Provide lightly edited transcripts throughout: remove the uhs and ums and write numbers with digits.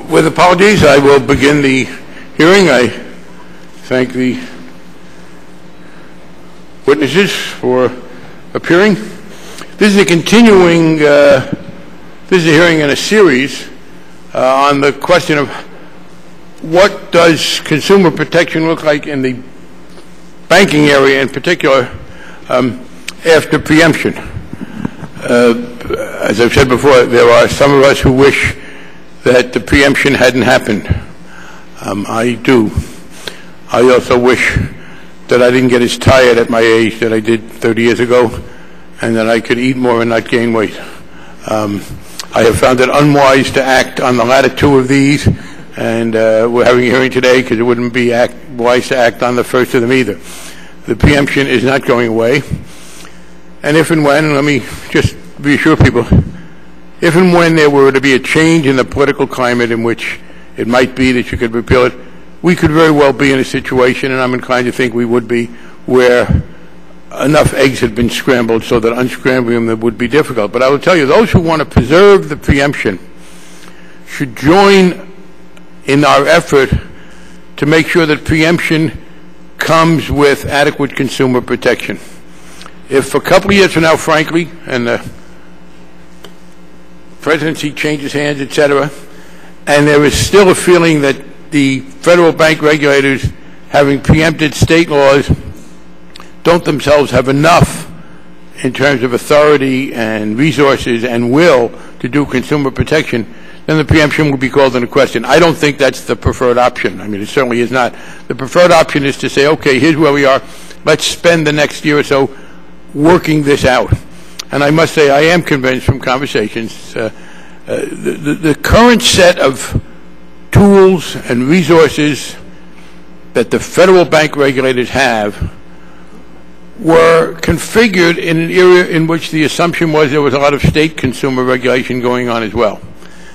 With apologies, I will begin the hearing. I thank the witnesses for appearing. This is a continuing, this is a hearing in a series on the question of what does consumer protection look like in the banking area in particular after preemption. As I've said before, there are some of us who wish that the preemption hadn't happened. I do. I also wish that I didn't get as tired at my age that I did 30 years ago, and that I could eat more and not gain weight. I have found it unwise to act on the latter two of these, and we're having a hearing today because it wouldn't be wise to act on the first of them either. The preemption is not going away, and if and when, let me just reassure people, if and when there were to be a change in the political climate in which it might be that you could repeal it, we could very well be in a situation, and I'm inclined to think we would be, where enough eggs had been scrambled so that unscrambling them would be difficult. But I will tell you, those who want to preserve the preemption should join in our effort to make sure that preemption comes with adequate consumer protection. If a couple of years from now, frankly, and the presidency changes hands, etc., and there is still a feeling that the federal bank regulators, having preempted state laws, don't themselves have enough in terms of authority and resources and will to do consumer protection, then the preemption will be called into question. I don't think that's the preferred option. I mean, it certainly is not. The preferred option is to say, okay, here's where we are. Let's spend the next year or so working this out. And I must say, I am convinced from conversations, the current set of tools and resources that the federal bank regulators have were configured in an era in which the assumption was there was a lot of state consumer regulation going on as well.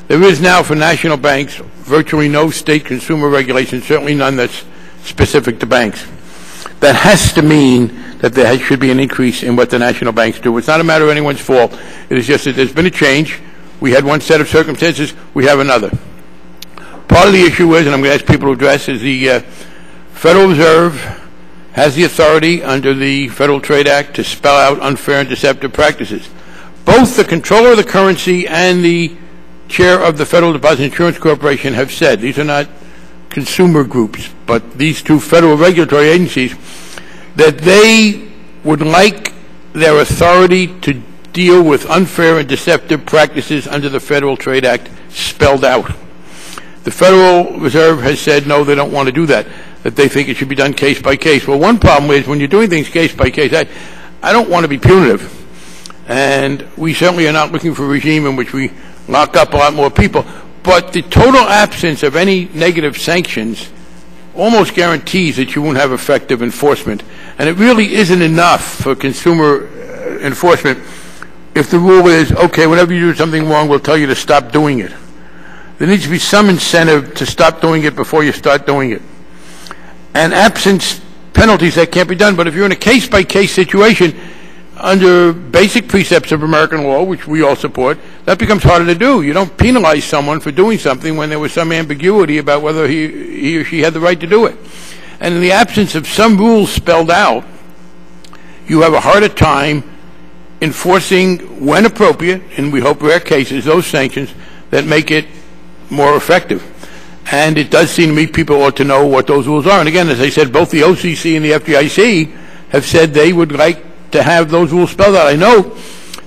There is now, for national banks, virtually no state consumer regulation, certainly none that's specific to banks. That has to mean that there should be an increase in what the national banks do. It's not a matter of anyone's fault. It is just that there's been a change. We had one set of circumstances. We have another. Part of the issue is, and I'm going to ask people to address, is the Federal Reserve has the authority under the Federal Trade Act to spell out unfair and deceptive practices. Both the controller of the currency and the chair of the Federal Deposit Insurance Corporation have said, these are not consumer groups, but these two federal regulatory agencies, that they would like their authority to deal with unfair and deceptive practices under the Federal Trade Act spelled out. The Federal Reserve has said no, they don't want to do that, that they think it should be done case by case. Well, one problem is when you're doing things case by case, I don't want to be punitive, and we certainly are not looking for a regime in which we lock up a lot more people, but the total absence of any negative sanctions almost guarantees that you won't have effective enforcement. And it really isn't enough for consumer enforcement if the rule is, okay, whenever you do something wrong, we'll tell you to stop doing it. There needs to be some incentive to stop doing it before you start doing it. And absence penalties, that can't be done. But if you're in a case-by-case situation under basic precepts of American law, which we all support, that becomes harder to do. You don't penalize someone for doing something when there was some ambiguity about whether he or she had the right to do it. And in the absence of some rules spelled out, you have a harder time enforcing, when appropriate, and we hope rare cases, those sanctions that make it more effective. And it does seem to me people ought to know what those rules are. And again, as I said, both the OCC and the FDIC have said they would like to have those rules spelled out. I know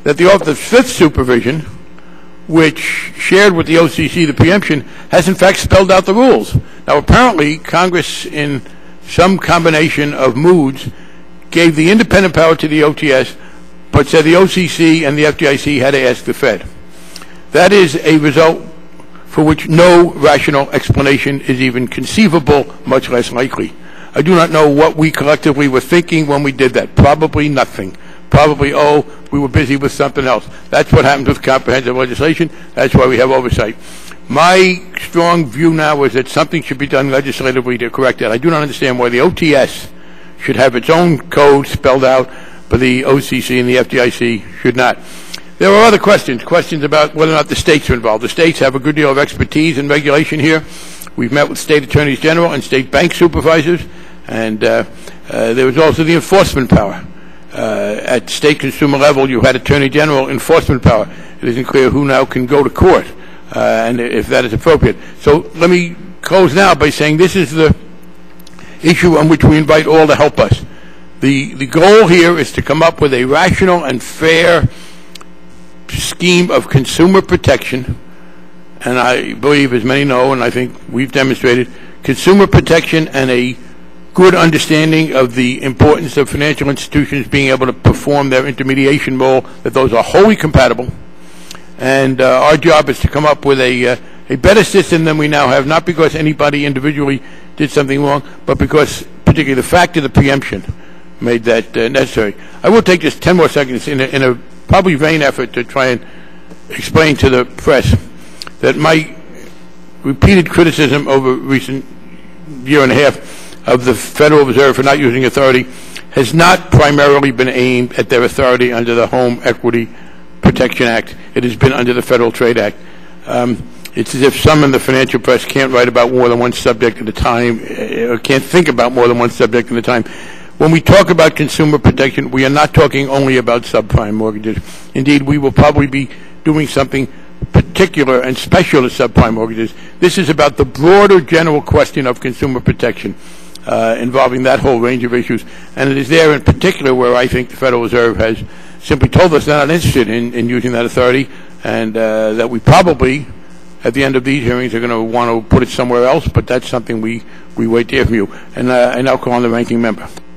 that the Office of Fifth Supervision, which shared with the OCC the preemption, has in fact spelled out the rules. Now, apparently, Congress, in some combination of moods, gave the independent power to the OTS, but said the OCC and the FDIC had to ask the Fed. That is a result for which no rational explanation is even conceivable, much less likely. I do not know what we collectively were thinking when we did that. Probably nothing. Probably, we were busy with something else. That's what happens with comprehensive legislation. That's why we have oversight. My strong view now is that something should be done legislatively to correct that. I do not understand why the OTS should have its own code spelled out, but the OCC and the FDIC should not. There are other questions about whether or not the states are involved. The states have a good deal of expertise in regulation here. We've met with state attorneys general and state bank supervisors, and there was also the enforcement power. At state consumer level, you had attorney general enforcement power. It isn't clear who now can go to court, and if that is appropriate. So let me close now by saying this is the issue on which we invite all to help us. The goal here is to come up with a rational and fair scheme of consumer protection, and I believe, as many know, and I think we've demonstrated, consumer protection and a good understanding of the importance of financial institutions being able to perform their intermediation role, that those are wholly compatible. And our job is to come up with a better system than we now have, not because anybody individually did something wrong, but because particularly the fact of the preemption made that necessary. I will take just 10 more seconds in a probably vain effort to try and explain to the press that my repeated criticism over recent year and a half of the Federal Reserve for not using authority has not primarily been aimed at their authority under the Home Equity Protection Act. It has been under the Federal Trade Act. It's as if some in the financial press can't write about more than one subject at a time, or can't think about more than one subject at a time. When we talk about consumer protection, we are not talking only about subprime mortgages. Indeed, we will probably be doing something particular and special to subprime mortgages. This is about the broader general question of consumer protection, involving that whole range of issues. And it is there in particular where I think the Federal Reserve has simply told us they're not interested in using that authority, and that we probably, at the end of these hearings, are going to want to put it somewhere else, but that's something we wait to hear from you. And I now call on the ranking member.